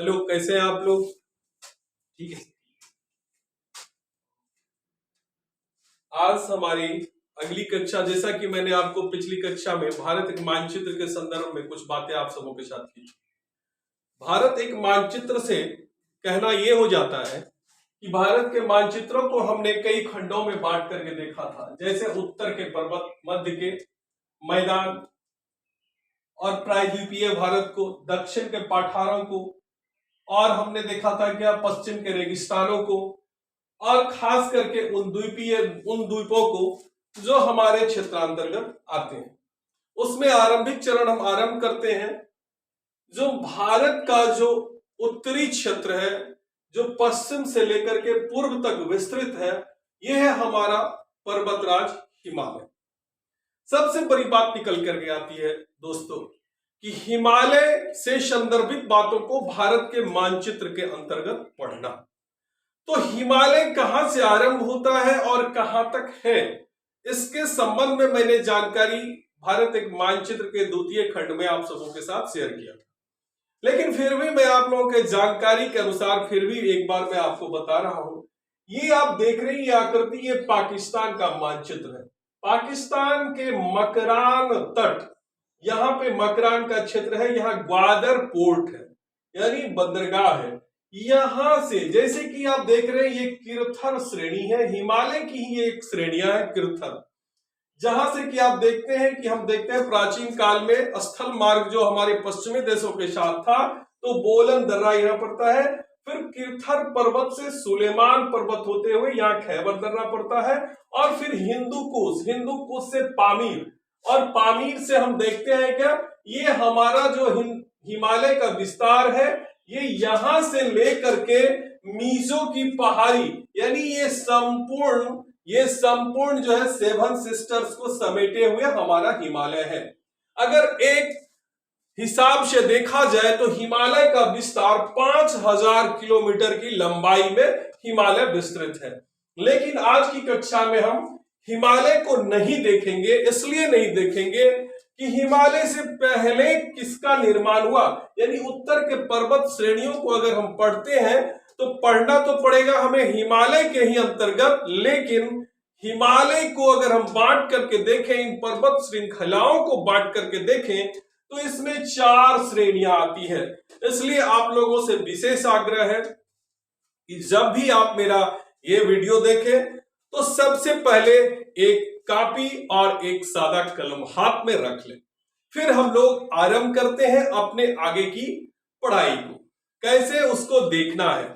Hello, कैसे हैं आप लोग? ठीक है। आज हमारी अगली कक्षा, जैसा कि मैंने आपको पिछली कक्षा में भारत एक मानचित्र के संदर्भ में कुछ बातें आप सबों के साथ की। भारत एक मानचित्र से कहना यह हो जाता है कि भारत के मानचित्रों को हमने कई खंडों में बांट करके देखा था, जैसे उत्तर के पर्वत, मध्य के मैदान और प्रायद्वीपीय भारत को, दक्षिण के पठारों को, और हमने देखा था क्या पश्चिम के रेगिस्तानों को, और खास करके उन द्वीपों को जो हमारे क्षेत्रांतर्गत आते हैं। उसमें आरंभिक चरण हम आरंभ करते हैं जो भारत का जो उत्तरी क्षेत्र है, जो पश्चिम से लेकर के पूर्व तक विस्तृत है, यह है हमारा पर्वतराज हिमालय। सबसे बड़ी बात निकल करके आती है दोस्तों कि हिमालय से संदर्भित बातों को भारत के मानचित्र के अंतर्गत पढ़ना। तो हिमालय कहां से आरंभ होता है और कहां तक है, इसके संबंध में मैंने जानकारी भारत एक मानचित्र के द्वितीय खंड में आप सबों के साथ शेयर किया था। लेकिन फिर भी मैं आप लोगों के जानकारी के अनुसार फिर भी एक बार मैं आपको बता रहा हूं। ये आप देख रहे हैं ये आकृति, ये पाकिस्तान का मानचित्र है। पाकिस्तान के मकरान तट, यहां पे मकरान का क्षेत्र है, यहां ग्वादर पोर्ट है यानी बंदरगाह है। यहां से जैसे कि आप देख रहे हैं ये किरथर श्रेणी है, हिमालय की ही एक श्रेणियां है किरथर, जहां से कि आप देखते हैं कि हम देखते हैं प्राचीन काल में स्थल मार्ग जो हमारे पश्चिमी देशों के साथ था, तो बोलन दर्रा यहां पड़ता है, फिर किरथर पर्वत से सुलेमान पर्वत होते हुए यहाँ खैबर दर्रा पड़ता है, और फिर हिंदू कुश से पामीर, और पामीर से हम देखते हैं क्या ये हमारा जो हिमालय का विस्तार है, ये यहां से लेकर के मीजो की पहाड़ी, यानी ये संपूर्ण जो है सेवन सिस्टर्स को समेटे हुए हमारा हिमालय है। अगर एक हिसाब से देखा जाए तो हिमालय का विस्तार 5000 किलोमीटर की लंबाई में हिमालय विस्तृत है। लेकिन आज की कक्षा में हम हिमालय को नहीं देखेंगे, इसलिए नहीं देखेंगे कि हिमालय से पहले किसका निर्माण हुआ, यानी उत्तर के पर्वत श्रेणियों को अगर हम पढ़ते हैं तो पढ़ना तो पड़ेगा हमें हिमालय के ही अंतर्गत, लेकिन हिमालय को अगर हम बांट करके देखें, इन पर्वत श्रृंखलाओं को बांट करके देखें, तो इसमें 4 श्रेणियां आती है। इसलिए आप लोगों से विशेष आग्रह है कि जब भी आप मेरा ये वीडियो देखें तो सबसे पहले एक कॉपी और एक सादा कलम हाथ में रख लें। फिर हम लोग आरंभ करते हैं अपने आगे की पढ़ाई को, कैसे उसको देखना है।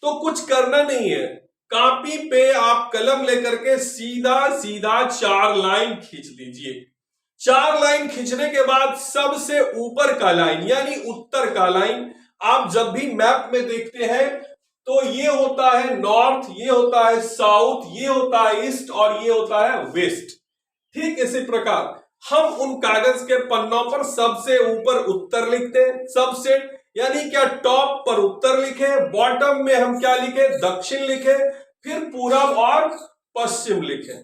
तो कुछ करना नहीं है, कॉपी पे आप कलम लेकर के सीधा 4 लाइन खींच लीजिए। 4 लाइन खींचने के बाद सबसे ऊपर का लाइन यानी उत्तर का लाइन, आप जब भी मैप में देखते हैं तो ये होता है नॉर्थ, ये होता है साउथ, ये होता है ईस्ट और ये होता है वेस्ट। ठीक इसी प्रकार हम उन कागज के पन्नों पर सबसे ऊपर उत्तर लिखते हैं, सबसे यानी क्या टॉप पर उत्तर लिखे, बॉटम में हम क्या लिखे, दक्षिण लिखे, फिर पूरब और पश्चिम लिखे।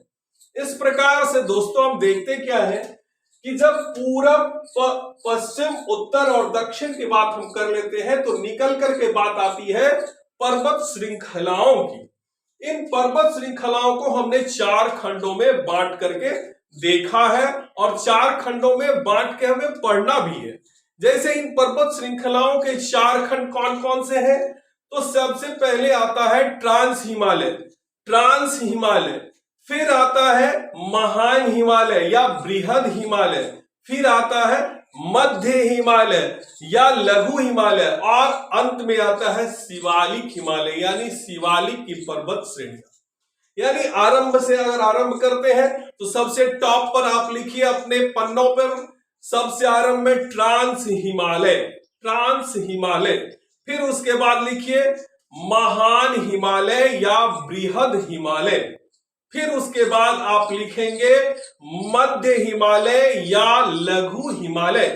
इस प्रकार से दोस्तों हम देखते क्या है कि जब पूरब, पश्चिम, उत्तर और दक्षिण की बात हम कर लेते हैं तो निकल करके बात आती है पर्वत श्रृंखलाओं की। इन पर्वत श्रृंखलाओं को हमने 4 खंडों में बांट करके देखा है और 4 खंडों में बांट के हमें पढ़ना भी है। जैसे इन पर्वत श्रृंखलाओं के 4 खंड कौन कौन से हैं, तो सबसे पहले आता है ट्रांस हिमालय, फिर आता है महान हिमालय या बृहद हिमालय, फिर आता है मध्य हिमालय या लघु हिमालय, और अंत में आता है शिवालिक हिमालय यानी शिवालिक की पर्वत श्रेणियां। यानी आरंभ से अगर आरंभ करते हैं तो सबसे टॉप पर आप लिखिए अपने पन्नों पर, सबसे आरंभ में ट्रांस हिमालय, फिर उसके बाद लिखिए महान हिमालय या बृहद हिमालय, फिर उसके बाद आप लिखेंगे मध्य हिमालय या लघु हिमालय,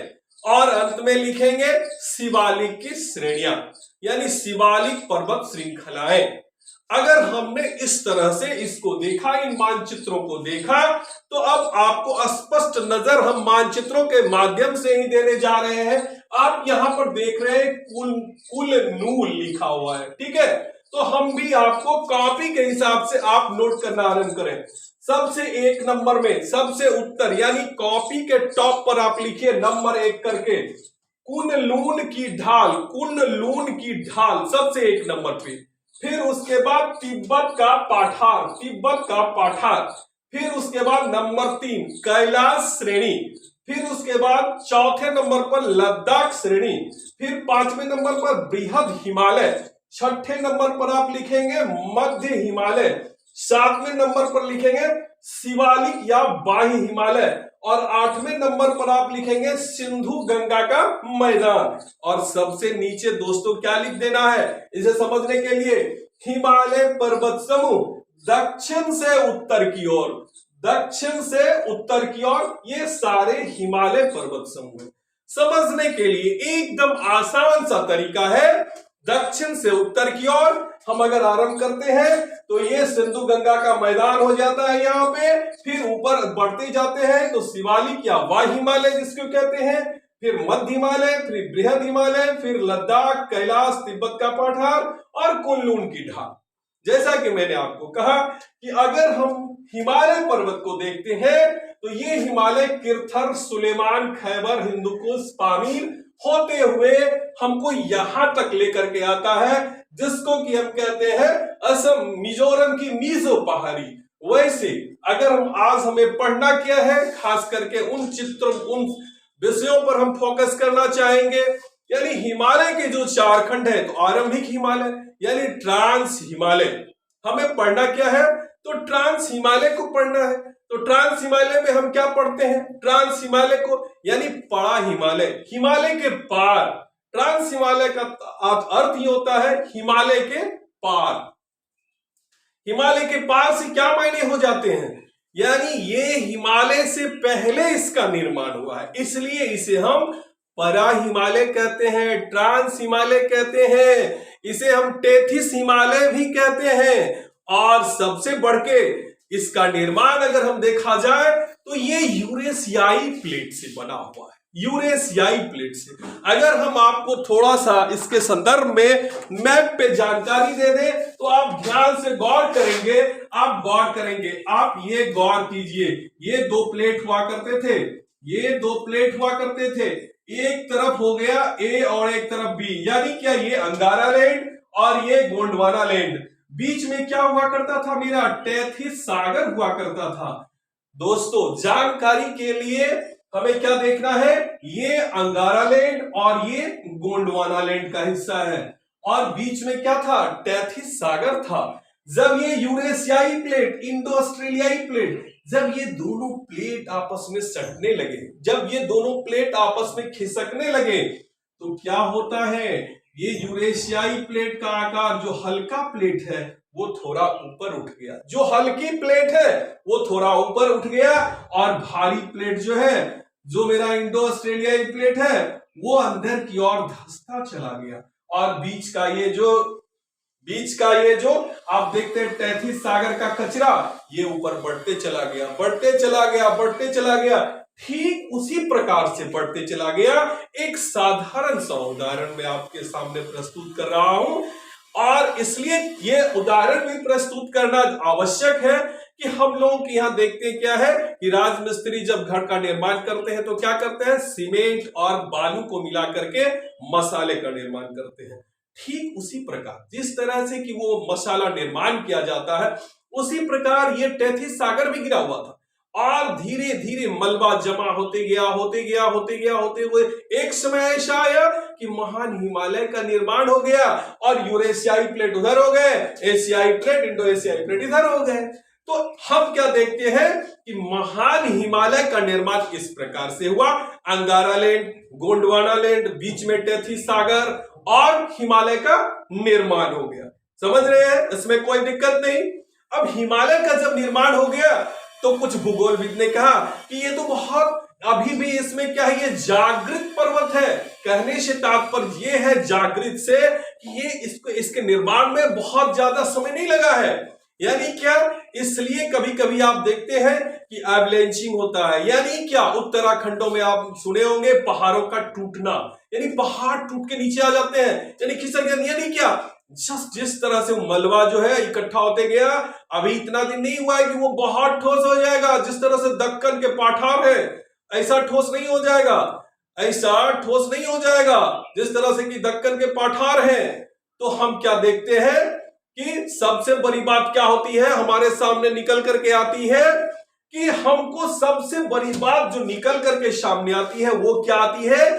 और अंत में लिखेंगे शिवालिक की श्रेणियां यानी शिवालिक पर्वत श्रृंखलाएं। अगर हमने इस तरह से इसको देखा, इन मानचित्रों को देखा, तो अब आपको स्पष्ट नजर हम मानचित्रों के माध्यम से ही देने जा रहे हैं। आप यहां पर देख रहे हैं कुल-नूल लिखा हुआ है, ठीक है। तो हम भी आपको कॉपी के हिसाब से आप नोट करना आरंभ करें। सबसे 1 नंबर में सबसे उत्तर यानी कॉपी के टॉप पर आप लिखिए नंबर 1 करके कुन-लून की ढाल, कुन-लून की ढाल सबसे 1 नंबर पे। फिर उसके बाद तिब्बत का पठार, तिब्बत का पठार। फिर उसके बाद नंबर 3 कैलाश श्रेणी। फिर उसके बाद चौथे नंबर पर लद्दाख श्रेणी। फिर 5वें नंबर पर बृहद हिमालय। छठे नंबर पर आप लिखेंगे मध्य हिमालय। 7वें नंबर पर लिखेंगे शिवालिक या बाह्य हिमालय। और 8वें नंबर पर आप लिखेंगे सिंधु गंगा का मैदान। और सबसे नीचे दोस्तों क्या लिख देना है इसे समझने के लिए, हिमालय पर्वत समूह दक्षिण से उत्तर की ओर, दक्षिण से उत्तर की ओर ये सारे हिमालय पर्वत समूह। समझने के लिए एकदम आसान सा तरीका है। दक्षिण से उत्तर की ओर हम अगर आरंभ करते हैं तो ये सिंधु गंगा का मैदान हो जाता है यहाँ पे। फिर ऊपर बढ़ते जाते हैं तो शिवालिक या वाह्य हिमालय जिसको कहते हैं, फिर मध्य हिमालय, फिर बृहद हिमालय, फिर लद्दाख, कैलाश, तिब्बत का पठार और कुन-लून की ढाल। जैसा कि मैंने आपको कहा कि अगर हम हिमालय पर्वत को देखते हैं तो ये हिमालय किरथर, सुलेमान, खैबर, हिंदुकुश, पामीर होते हुए हमको यहां तक लेकर के आता है जिसको कि हम कहते हैं असम, मिजोरम की मीजो पहाड़ी। वैसे अगर आज हमें पढ़ना क्या है, खास करके उन चित्रों, उन विषयों पर हम फोकस करना चाहेंगे। यानी हिमालय के जो 4 खंड है तो आरंभिक हिमालय यानी ट्रांस हिमालय हमें पढ़ना क्या है, तो ट्रांस हिमालय को पढ़ना है। तो ट्रांस हिमालय में हम क्या पढ़ते हैं, ट्रांस हिमालय को यानी पड़ा हिमालय, हिमालय के पार। ट्रांस हिमालय का अर्थ ही होता है हिमालय के पार। हिमालय के पार से क्या मायने हो जाते हैं, यानी ये हिमालय से पहले इसका निर्माण हुआ है, इसलिए इसे हम परा हिमालय कहते हैं, ट्रांस हिमालय कहते हैं, इसे हम टेथिस हिमालय भी कहते हैं। और सबसे बढ़ के इसका निर्माण अगर हम देखा जाए तो ये यूरेशियाई प्लेट से बना हुआ है, यूरेशियाई प्लेट से। अगर हम आपको थोड़ा सा इसके संदर्भ में मैप पे जानकारी दे दें तो आप ध्यान से गौर करेंगे, आप गौर करेंगे, आप ये गौर कीजिए, ये 2 प्लेट हुआ करते थे, ये 2 प्लेट हुआ करते थे, एक तरफ हो गया ए और एक तरफ बी, यानी क्या ये अंगारा लैंड और ये गोंडवाना लैंड। बीच में क्या हुआ करता था, मेरा टेथिस सागर हुआ करता था। दोस्तों जानकारी के लिए हमें क्या देखना है, ये अंगारा लैंड और ये गोंडवाना लैंड का हिस्सा है और बीच में क्या था, टेथिस सागर था। जब ये यूरेशियाई प्लेट, इंडो ऑस्ट्रेलियाई प्लेट, जब ये दोनों प्लेट आपस में सटने लगे, जब ये दोनों प्लेट आपस में खिसकने लगे तो क्या होता है, ये यूरेशियाई प्लेट का आकार जो हल्का प्लेट है वो थोड़ा ऊपर उठ गया, जो हल्की प्लेट है वो थोड़ा ऊपर उठ गया और भारी प्लेट जो है, जो मेरा इंडो ऑस्ट्रेलियाई प्लेट है वो अंदर की ओर धंसता चला गया। और बीच का ये जो आप देखते हैं टेथिस सागर का कचरा, ये ऊपर बढ़ते चला गया, बढ़ते चला गया, बढ़ते चला गया। ठीक उसी प्रकार से बढ़ते चला गया। एक साधारण सा उदाहरण मैं आपके सामने प्रस्तुत कर रहा हूं और इसलिए ये उदाहरण भी प्रस्तुत करना आवश्यक है कि हम लोगों के यहाँ देखते हैं क्या है कि राजमिस्त्री जब घर का निर्माण करते हैं तो क्या करते हैं, सीमेंट और बालू को मिला करके मसाले का निर्माण करते हैं। ठीक उसी प्रकार जिस तरह से कि वो मसाला निर्माण किया जाता है उसी प्रकार ये टेथिस सागर भी गिरा हुआ था और धीरे धीरे मलबा जमा होते गया होते हुए एक समय ऐसा आया कि महान हिमालय का निर्माण हो गया और यूरेशियाई प्लेट उधर हो गए, एशियाई प्लेट, इंडो एशियाई प्लेट इधर हो गए। तो हम क्या देखते हैं कि महान हिमालय का निर्माण इस प्रकार से हुआ, अंगारा लैंड, गोंडवाना लैंड, बीच में टेथिस सागर और हिमालय का निर्माण हो गया। समझ रहे हैं, इसमें कोई दिक्कत नहीं। अब हिमालय का जब निर्माण हो गया तो कुछ भूगोलविद ने कहा कि ये तो बहुत अभी भी इसमें क्या है, ये जागृत पर्वत है। कहने से तात्पर्य ये है जागृत से कि ये इसके निर्माण में बहुत ज्यादा समय नहीं लगा है। यानी क्या, इसलिए कभी कभी आप देखते हैं कि एवलेंचिंग होता है। यानी क्या, उत्तराखंडों में आप सुने होंगे पहाड़ों का टूटना, यानी पहाड़ टूट के नीचे आ जाते हैं, यानी खिसक जाते। यानी क्या, जिस तरह से मलबा जो है इकट्ठा होते गया, अभी इतना दिन नहीं हुआ है कि वो बहुत ठोस हो जाएगा। जिस तरह से दक्कन के पठार है, ऐसा ठोस नहीं हो जाएगा, ऐसा ठोस नहीं हो जाएगा जिस तरह से कि दक्कन के पठार है। तो हम क्या देखते हैं कि सबसे बड़ी बात क्या होती है, हमारे सामने निकल करके आती है कि हमको सबसे बड़ी बात जो निकल करके सामने आती है वो क्या आती है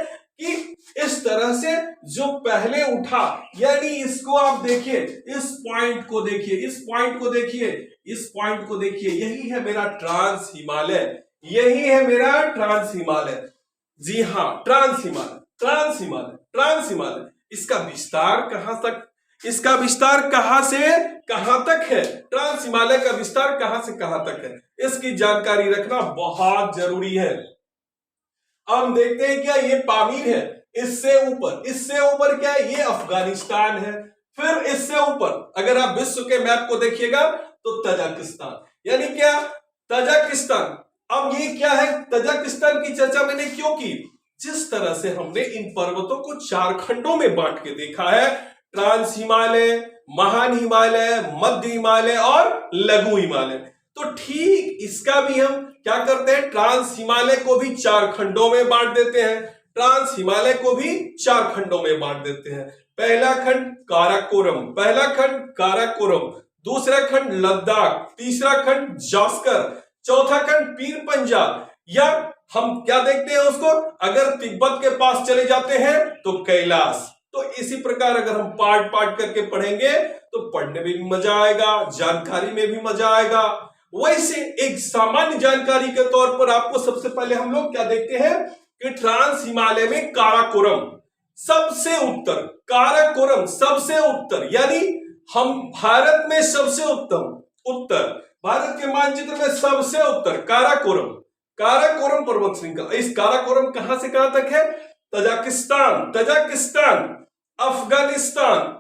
कि इस तरह से जो पहले उठा, यानी इसको आप देखिए, इस पॉइंट को देखिए, इस पॉइंट को देखिए, इस पॉइंट को देखिए, यही है मेरा ट्रांस हिमालय, यही है मेरा ट्रांस हिमालय। जी हां, trans Himalaya, trans Himalaya, trans Himalaya. इसका विस्तार कहां तक, इसका विस्तार कहां से कहां तक है, ट्रांस हिमालय का विस्तार कहां से कहां तक है, इसकी जानकारी रखना बहुत जरूरी है। हम देखते हैं क्या, ये पामीर है, इससे ऊपर क्या है, ये अफगानिस्तान है। फिर इससे ऊपर अगर आप विश्व के मैप को देखिएगा तो तजाकिस्तान, यानी क्या, तजाकिस्तान। अब ये क्या है, तजाकिस्तान की चर्चा मैंने क्यों की, जिस तरह से हमने इन पर्वतों को 4 खंडों में बांट के देखा है, ट्रांस हिमालय, महान हिमालय, मध्य हिमालय और लघु हिमालय। तो ठीक इसका भी हम क्या करते हैं, ट्रांस हिमालय को भी 4 खंडों में बांट देते हैं, ट्रांस हिमालय को भी 4 खंडों में बांट देते हैं। पहला खंड काराकोरम, दूसरा खंड लद्दाख, तीसरा खंड जास्कर, चौथा खंड पीर पंजाल, या हम क्या देखते हैं उसको, अगर तिब्बत के पास चले जाते हैं तो कैलाश। तो इसी प्रकार अगर हम पार्ट पार्ट करके पढ़ेंगे तो पढ़ने में भी मजा आएगा, जानकारी में भी मजा आएगा। वैसे एक सामान्य जानकारी के तौर पर आपको सबसे पहले हम लोग क्या देखते हैं कि ट्रांस हिमालय में काराकोरम सबसे उत्तर, काराकोरम सबसे उत्तर, यानी हम भारत में सबसे उत्तर, भारत के मानचित्र में सबसे उत्तर काराकोरम पर्वत श्रृंखला। इस काराकोरम कहां से कहां तक है, तजाकिस्तान,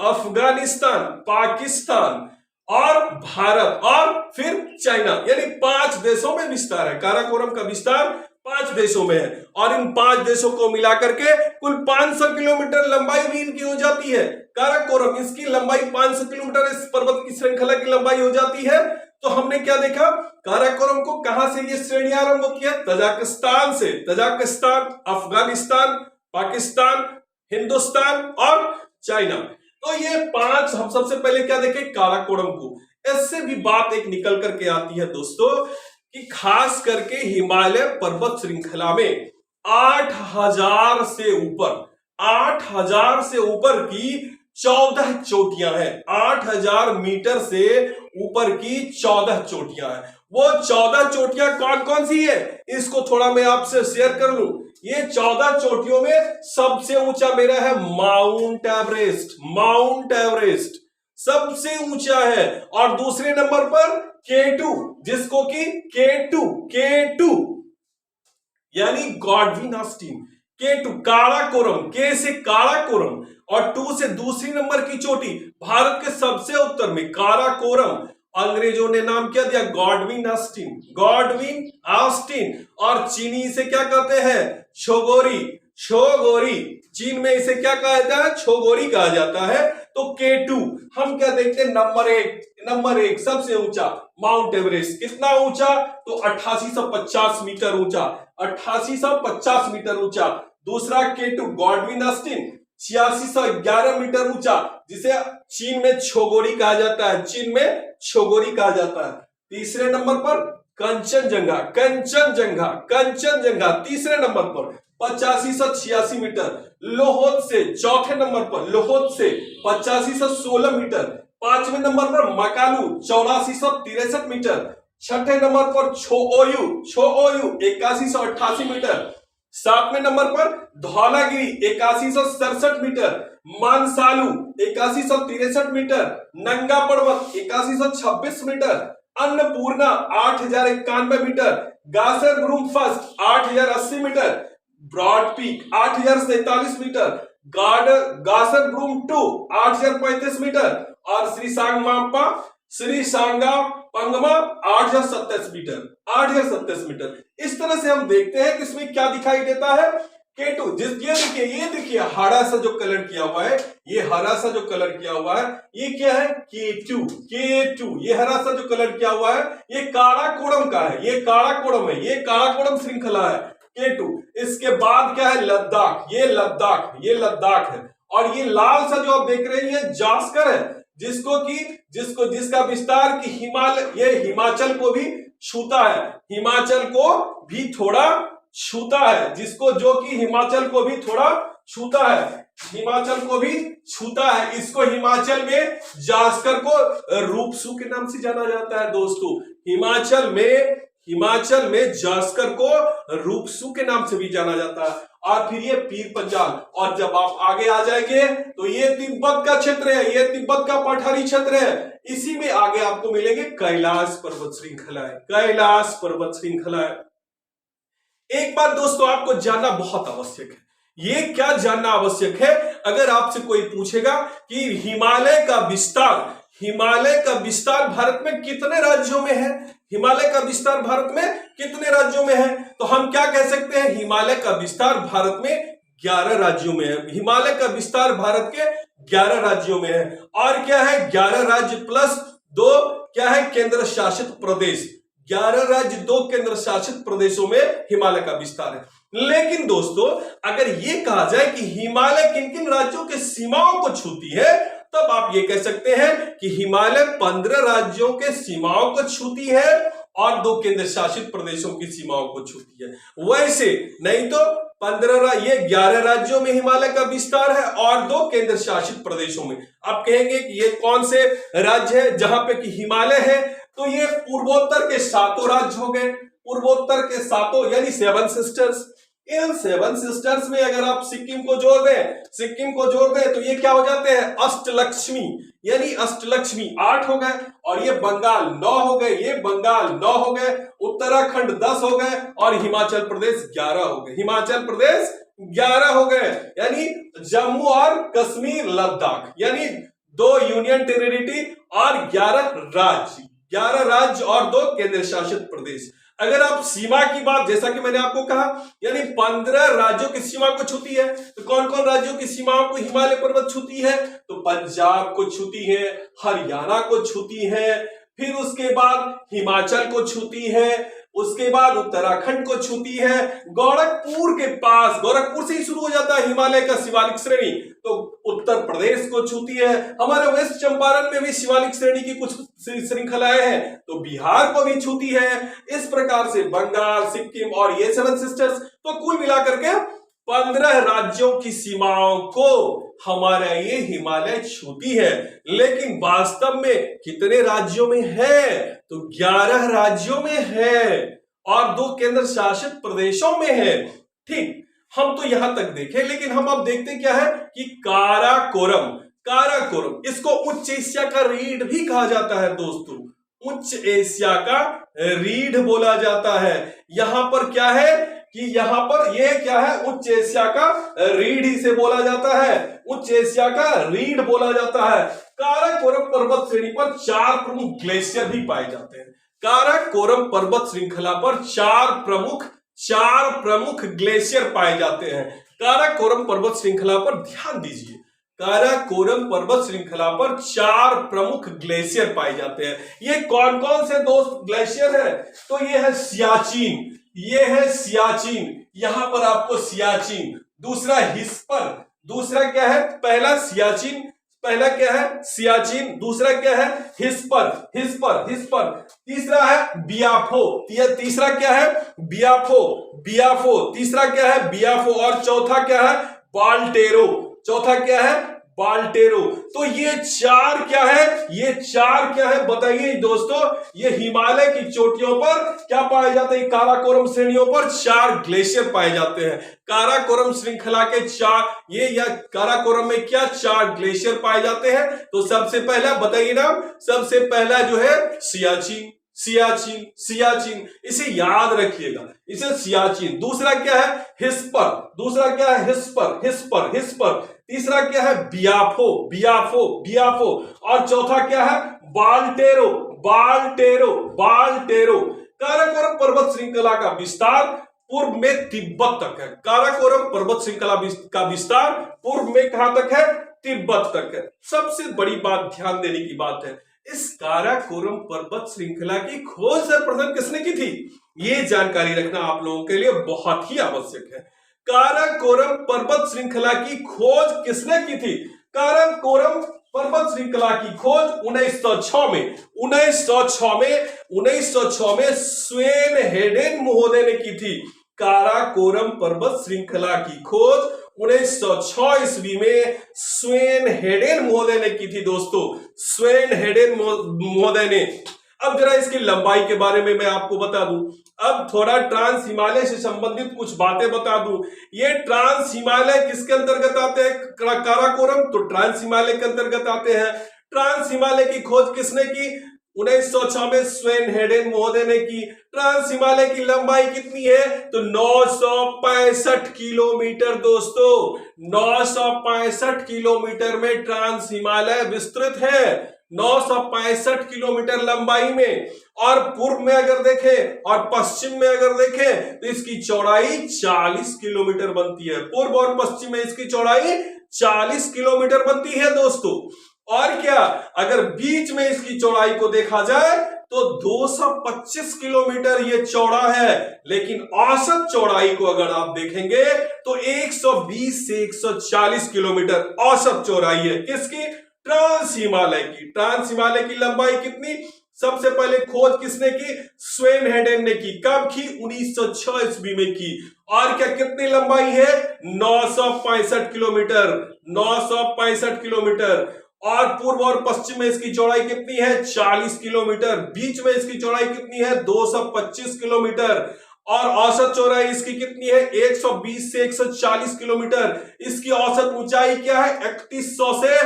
अफगानिस्तान, पाकिस्तान और भारत और फिर चाइना, यानी 5 देशों में विस्तार है। काराकोरम का विस्तार 5 देशों में है और इन 5 देशों को मिलाकर के कुल 500 किलोमीटर लंबाई भी इनकी हो जाती है। काराकोरम, इसकी लंबाई 500 किलोमीटर इस पर्वत की श्रृंखला की लंबाई हो जाती है। तो हमने क्या देखा, काराकोरम को कहां से ये श्रेणी आरंभ होती है, तजाकिस्तान से, तजाकिस्तान, अफगानिस्तान, पाकिस्तान, हिंदुस्तान और चाइना। तो ये 5 हम सबसे पहले क्या देखें, काराकोरम को। इससे भी बात एक निकल करके आती है दोस्तों कि खास करके हिमालय पर्वत श्रृंखला में 8000 से ऊपर की 14 चोटियां हैं, 8000 मीटर से ऊपर की 14 चोटियां हैं। वो 14 चोटियां कौन कौन सी है, इसको थोड़ा मैं आपसे शेयर कर लूं। ये 14 चोटियों में सबसे ऊंचा मेरा है माउंट एवरेस्ट सबसे ऊंचा है, और दूसरे नंबर पर K2, जिसको कि K2 यानी Godwin Austen, K2 Karakoram, K से काराकोरम और 2 से दूसरी नंबर की चोटी भारत के सबसे उत्तर में काराकोरम। अंग्रेजों ने नाम क्या दिया, गॉडविन ऑस्टिन, और चीनी इसे क्या कहते हैं, छोगोरी, चीन में इसे क्या कहा जाता है, छोगोरी कहा जाता है। तो K2 हम क्या देखते हैं, नंबर एक सबसे ऊंचा माउंट एवरेस्ट, कितना ऊंचा, तो 8850 मीटर ऊंचा, 8850 मीटर ऊंचा। दूसरा K2 गॉडविन ऑस्टिन 8611 मीटर ऊंचा, जिसे चीन में छोगोरी कहा जाता है, तीसरे नंबर पर कंचनजंगा तीसरे नंबर पर 8586 मीटर, लोहोद से चौथे नंबर पर 8516 मीटर, 5वें नंबर पर मकालू 8463 मीटर, 6ठे नंबर पर छोओयू 8188 मीटर, 7वें नंबर पर Dhaulagiri 8167 metre, Manaslu 8163 metre, Nanga Parbat 8126 metre, Annapurna 8091 metre, Gasherbrum first 8080 metre, broad peak 8047 metre, Gasherbrum 2 8035 metre और Shishapangma 8027 metre, 8027 metre. इस तरह से हम देखते हैं कि इसमें क्या दिखाई देता है, K2। ये देखिए हरा सा जो कलर किया हुआ है, ये हरा सा जो कलर किया हुआ है, ये क्या है, K2। ये हरा सा जो कलर किया हुआ है, ये काराकोरम का है, ये काराकोरम है, ये काराकोरम श्रृंखला है K2। इसके बाद क्या है, लद्दाख, ये लद्दाख है। और ये लाल सा जो आप देख रहे हैं, ये जास्कर है, जिसका विस्तार की ये हिमाचल को भी छूता है, हिमाचल को भी थोड़ा छूता है, जो कि हिमाचल को भी थोड़ा छूता है, हिमाचल को भी छूता है। इसको हिमाचल में जास्कर को रूपसू के नाम से जाना जाता है दोस्तों। हिमाचल में जास्कर को रूपसू के नाम से भी जाना जाता है। और फिर ये पीर पंजाल, और जब आप आगे आ जाएंगे तो ये तिब्बत का क्षेत्र है, ये तिब्बत का पठारी क्षेत्र है। इसी में आगे आपको मिलेंगे कैलाश पर्वत श्रृंखलाएं। एक बात दोस्तों आपको जानना बहुत आवश्यक है। ये क्या जानना आवश्यक है, अगर आपसे कोई पूछेगा कि हिमालय का विस्तार भारत में कितने राज्यों में है, हिमालय का विस्तार भारत में कितने राज्यों में है, तो हम क्या कह सकते हैं, हिमालय का विस्तार भारत में 11 राज्यों में है। हिमालय का विस्तार भारत के 11 राज्यों में है। और क्या है, 11 राज्य प्लस 2 क्या है, केंद्र शासित प्रदेश। 11 राज्य 2 केंद्र शासित प्रदेशों में हिमालय का विस्तार है। लेकिन दोस्तों अगर ये कहा जाए कि हिमालय किन किन राज्यों के सीमाओं को छूती है, तब आप ये कह सकते हैं कि हिमालय 15 राज्यों के सीमाओं को छूती है और 2 केंद्र शासित प्रदेशों की सीमाओं को छूती है। वैसे नहीं तो 11 राज्यों में हिमालय का विस्तार है और 2 केंद्र शासित प्रदेशों में। आप कहेंगे कि ये कौन से राज्य है जहां पे कि हिमालय है, तो ये पूर्वोत्तर के 7 राज्य हो गए, पूर्वोत्तर के 7 यानी 7 सिस्टर्स। इन 7 सिस्टर्स में अगर आप सिक्किम को जोड़ दें तो ये क्या हो जाते हैं, अष्टलक्ष्मी, यानी अष्टलक्ष्मी 8 हो गए, और ये बंगाल 9 हो गए, उत्तराखंड 10 हो गए और हिमाचल प्रदेश 11 हो गए, यानी जम्मू और कश्मीर लद्दाख, यानी 2 यूनियन टेरिटरी और 11 राज्य और 2 केंद्र शासित प्रदेश। अगर आप सीमा की बात, जैसा कि मैंने आपको कहा, यानी 15 राज्यों की सीमा को छूती है, तो कौन कौन राज्यों की सीमाओं को हिमालय पर्वत छूती है, तो पंजाब को छूती है, हरियाणा को छूती है, फिर उसके बाद हिमाचल को छूती है, उसके बाद उत्तराखंड को छूती है, गोरखपुर से ही शुरू हो जाता है हिमालय का शिवालिक श्रेणी, तो उत्तर प्रदेश को छूती है। हमारे वेस्ट चंपारण में भी शिवालिक श्रेणी की कुछ श्रृंखलाएं हैं, तो बिहार को भी छूती है। इस प्रकार से बंगाल, सिक्किम और ये 7 सिस्टर्स, तो कुल मिलाकर के 15 राज्यों की सीमाओं को हमारा ये हिमालय छूती है। लेकिन वास्तव में कितने राज्यों में है, तो 11 राज्यों में है और 2 केंद्र शासित प्रदेशों में है। ठीक, हम तो यहां तक देखें, लेकिन हम अब देखते क्या है कि काराकोरम, इसको उच्च एशिया का रीढ़ भी कहा जाता है दोस्तों, उच्च एशिया का रीढ़ बोला जाता है। यहां पर क्या है कि यहां पर ये क्या है, उच्च एशिया का रीढ़ ही से बोला जाता है, उच्च एशिया का रीढ़ बोला जाता है। काराकोरम पर्वत श्रेणी पर 4 प्रमुख ग्लेशियर भी पाए जाते हैं। काराकोरम पर्वत श्रृंखला पर 4 प्रमुख ग्लेशियर पाए जाते हैं। काराकोरम पर्वत श्रृंखला पर ध्यान दीजिए, काराकोरम पर्वत श्रृंखला पर 4 प्रमुख ग्लेशियर पाए जाते हैं। ये कौन कौन से दोस्त ग्लेशियर है, तो ये है सियाचिन, यहां पर आपको सियाचिन, दूसरा हिस्पर, दूसरा क्या है, पहला क्या है सियाचिन, दूसरा क्या है हिस्पर, तीसरा है बियाफो, तीसरा क्या है बियाफो, तीसरा क्या है बियाफो, और चौथा क्या है बाल्टेरो। तो ये 4 क्या है बताइए दोस्तों। ये हिमालय की चोटियों पर क्या पाए जाते हैं, काराकोरम श्रेणियों पर 4 ग्लेशियर पाए जाते हैं। काराकोरम श्रृंखला के 4 काराकोरम में क्या 4 ग्लेशियर पाए जाते हैं, तो सबसे पहला बताइए ना, सबसे पहला जो है सियाचिन, सियाचिन, सियाचिन, इसे याद रखिएगा, इसे सियाचिन। दूसरा क्या है? हिस्पर, दूसरा क्या है? Hispa, hispa, hispa. तीसरा क्या है? बियाफो, बियाफो, बियाफो। और चौथा क्या है? बाल्टेरो, बाल्टेरो, बाल्टेरो। काराकोरम पर्वत श्रृंखला का विस्तार पूर्व में तिब्बत तक है। काराकोरम पर्वत श्रृंखला का विस्तार पूर्व में कहां तक है? तिब्बत तक है। सबसे बड़ी बात ध्यान देने की बात है, इस काराकोरम पर्वत श्रृंखला की खोज सर्वप्रथम किसने की थी? ये जानकारी रखना आप लोगों के लिए बहुत ही आवश्यक है। काराकोरम पर्वत श्रृंखला की खोज किसने की थी? काराकोरम पर्वत श्रृंखला की खोज 1906 में 1906 में स्वेन हेडेन महोदय ने की थी। काराकोरम पर्वत श्रृंखला की खोज 1906 ईस्वी में स्वेन हेडेन महोदय ने की थी दोस्तों, स्वेन हेडेन महोदय ने। अब जरा इसकी लंबाई के बारे में मैं आपको बता दूं। अब थोड़ा ट्रांस हिमालय से संबंधित कुछ बातें बता दूं। ये ट्रांस हिमालय किसके अंतर्गत आते हैं? काराकोरम तो ट्रांस हिमालय के अंतर्गत आते हैं। ट्रांस हिमालय की खोज किसने की? 1906 में स्वेन हेडेन महोदय ने की। ट्रांस हिमालय की लंबाई कितनी है? तो 965 किलोमीटर दोस्तों, 965 किलोमीटर में ट्रांस हिमालय विस्तृत है, 965 किलोमीटर लंबाई में। और पूर्व में अगर देखें और पश्चिम में अगर देखें तो इसकी चौड़ाई 40 किलोमीटर बनती है। पूर्व और पश्चिम में इसकी चौड़ाई 40 किलोमीटर बनती है दोस्तों। और क्या, अगर बीच में इसकी चौड़ाई को देखा जाए तो 225 किलोमीटर ये चौड़ा है, लेकिन औसत चौड़ाई को अगर आप देखेंगे तो 120 से 140 किलोमीटर औसत चौड़ाई है। किसकी? ट्रांस हिमालय की। ट्रांस हिमालय की लंबाई कितनी? सबसे पहले खोज किसने की? स्वेन हेडेन ने की। कब की? 1906 ईस्वी में की। और क्या कितनी लंबाई है? 965 किलोमीटर, 965 किलोमीटर। और पूर्व और पश्चिम में इसकी चौड़ाई कितनी है? 40 किलोमीटर। बीच में इसकी चौड़ाई कितनी है? 225 किलोमीटर। और औसत चौड़ाई इसकी कितनी है? 120 से 140 किलोमीटर। इसकी औसत ऊंचाई क्या है? 3100 से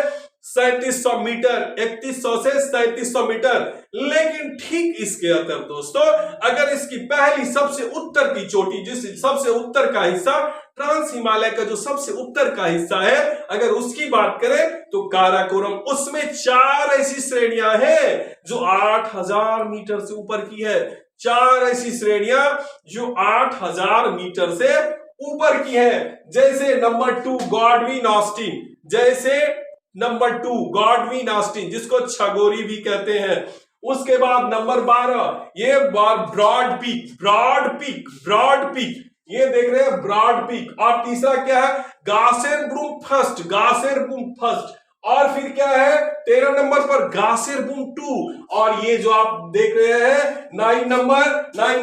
3700 मीटर, 3100 से 3700 मीटर। लेकिन ठीक इसके अंदर दोस्तों, अगर इसकी पहली सबसे उत्तर की चोटी, जिस सबसे उत्तर का हिस्सा, ट्रांस हिमालय का जो सबसे उत्तर का हिस्सा है, अगर उसकी बात करें तो काराकोरम, उसमें 4 ऐसी श्रेणियां हैं जो 8000 मीटर से ऊपर की है। 4 ऐसी श्रेणियां जो 8000 मीटर से ऊपर की है। जैसे नंबर 2 गॉडविन ऑस्टिन, जैसे नंबर 2 गॉडविन ऑस्टिन, जिसको छगोरी भी कहते हैं। उसके बाद नंबर 12 ये broad peak, broad peak, broad peak, ये देख रहे हैं ब्रॉड पीक। और तीसरा क्या है? गासेरबुम फर्स्ट, गासेरबुम फर्स्ट। और फिर क्या है 13 नंबर पर? गासेरबुम 2। और ये जो आप देख रहे हैं 9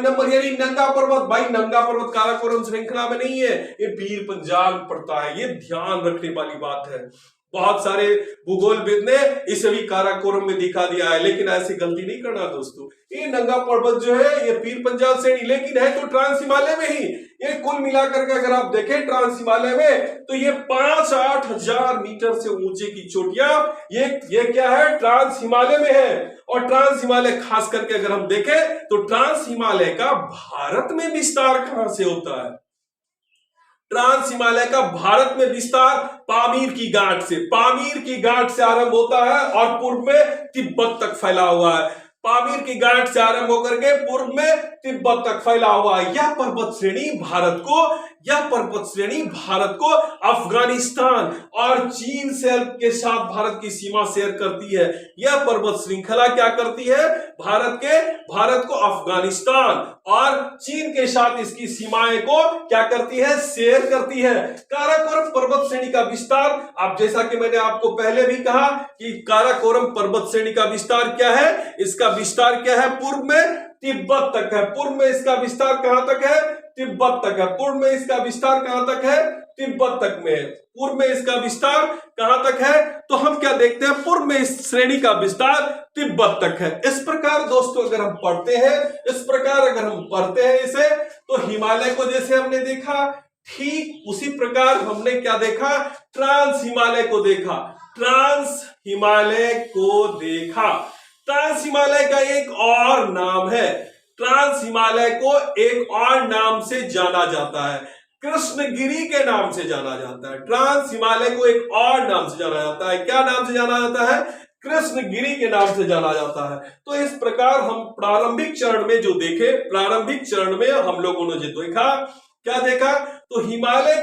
नंबर यानी नंगा पर्वत। भाई नंगा पर्वत काराकोरम श्रृंखला में नहीं है, ये पीर पंजाल में पड़ता है। ये ध्यान रखने वाली बात है। बहुत सारे भूगोलविद ने इसे भी काराकोरम में दिखा दिया है, लेकिन ऐसी गलती नहीं करना दोस्तों। ये नंगा पर्वत जो है ये पीर पंजाल श्रेणी, लेकिन है तो ट्रांस हिमालय में ही। ये कुल मिलाकर के अगर आप देखें ट्रांस हिमालय में तो ये 5-8 हजार मीटर से ऊंचे की चोटियां ये क्या है? ट्रांस हिमालय में है। और ट्रांस हिमालय खास करके अगर हम देखें तो ट्रांस हिमालय का भारत में विस्तार कहां से होता है? ट्रांस हिमालय का भारत में विस्तार पामीर की गांठ से, पामीर की गांठ से आरंभ होता है और पूर्व में तिब्बत तक फैला हुआ है। पामीर की गांठ से आरंभ होकर के पूर्व में तिब्बत तक फैला हुआ है। यह पर्वत श्रेणी भारत को अफगानिस्तान और चीन से के साथ भारत की सीमा शेयर करती है। यह पर्वत श्रृंखला क्या करती है? भारत को अफगानिस्तान और चीन के साथ इसकी सीमाएं को क्या करती है? शेयर करती है। काराकोरम पर्वत श्रेणी का विस्तार, अब जैसा कि मैंने आपको पहले भी कहा कि काराकोरम पर्वत श्रेणी का विस्तार क्या है? इसका विस्तार क्या है? पूर्व में तिब्बत तक है। पूर्व में इसका विस्तार कहां तक है? तिब्बत तक है। पूर्व में इसका विस्तार कहां तक है? तिब्बत तक में है। पूर्व में इसका विस्तार कहां तक है? तो हम क्या देखते हैं? पूर्व में इस श्रेणी का विस्तार तिब्बत तक है। इस प्रकार दोस्तों अगर हम पढ़ते हैं इसे, तो हिमालय को जैसे हमने देखा, ठीक उसी प्रकार हमने क्या देखा? ट्रांस हिमालय को देखा। ट्रांस हिमालय को देखा। ट्रांस हिमालय का एक और नाम है, ट्रांस हिमालय को एक और नाम से जाना जाता है, कृष्णगिरी के नाम से जाना जाता है। ट्रांस हिमालय को एक और नाम से जाना जाता है, क्या नाम से जाना जाता है? कृष्णगिरी के नाम से जाना जाता है। तो इस प्रकार हम प्रारंभिक चरण में जो देखे, प्रारंभिक चरण में हम लोगों ने जो देखा, क्या देखा? तो हिमालय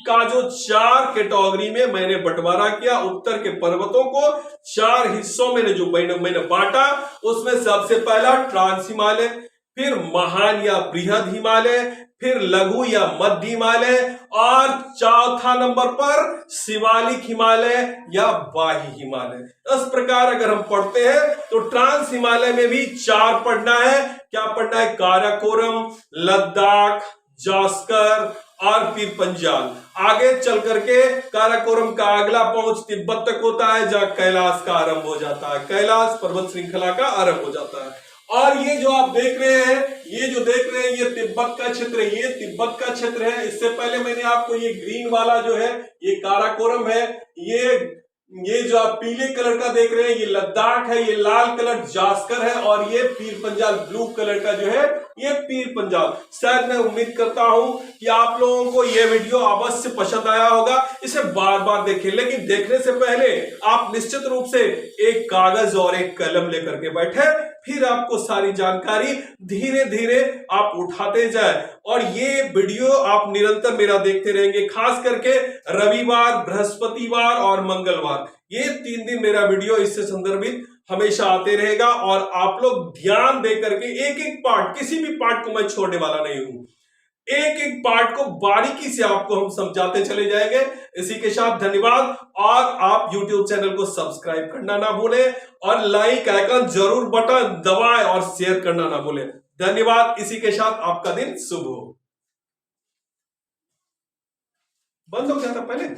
का जो 4 कैटेगरी में मैंने बंटवारा किया, उत्तर के पर्वतों को 4 हिस्सों में जो मैंने बांटा, उसमें सबसे पहला ट्रांस हिमालय, फिर महान या बृहद हिमालय, फिर लघु या मध्य हिमालय, और चौथा नंबर पर शिवालिक हिमालय या बाह्य हिमालय। इस प्रकार अगर हम पढ़ते हैं तो ट्रांस हिमालय में भी 4 पढ़ना है। क्या पढ़ना है? काराकोरम, लद्दाख, जास्कर और फिर पंजाल। आगे चल करके काराकोरम का अगला पहुंच तिब्बत तक होता है, जहां कैलाश का आरंभ हो जाता है, कैलाश पर्वत श्रृंखला का आरंभ हो जाता है। और ये जो आप देख रहे हैं, ये तिब्बत का क्षेत्र है, ये तिब्बत का क्षेत्र है। इससे पहले मैंने आपको ये ग्रीन वाला जो है ये काराकोरम है, ये जो आप पीले कलर का देख रहे हैं ये लद्दाख है, ये लाल कलर जास्कर है, और ये पीर पंजाल ब्लू कलर का जो है ये पीर पंजाल। शायद मैं उम्मीद करता हूं कि आप लोगों को ये वीडियो अवश्य पसंद आया होगा। इसे बार बार देखें, लेकिन देखने से पहले आप निश्चित रूप से एक कागज और एक कलम लेकर के बैठे, फिर आपको सारी जानकारी धीरे धीरे आप उठाते जाए। और ये वीडियो आप निरंतर मेरा देखते रहेंगे, खास करके रविवार, बृहस्पतिवार और मंगलवार, ये 3 दिन मेरा वीडियो इससे संदर्भित हमेशा आते रहेगा। और आप लोग ध्यान दे करके एक एक पार्ट, किसी भी पार्ट को मैं छोड़ने वाला नहीं हूं, एक एक पार्ट को बारीकी से आपको हम समझाते चले जाएंगे। इसी के साथ धन्यवाद, और आप YouTube चैनल को सब्सक्राइब करना ना भूलें, और लाइक आइकन जरूर बटन दबाएं और शेयर करना ना भूलें। धन्यवाद। इसी के साथ आपका दिन शुभ हो। बंद हो गया था पहले।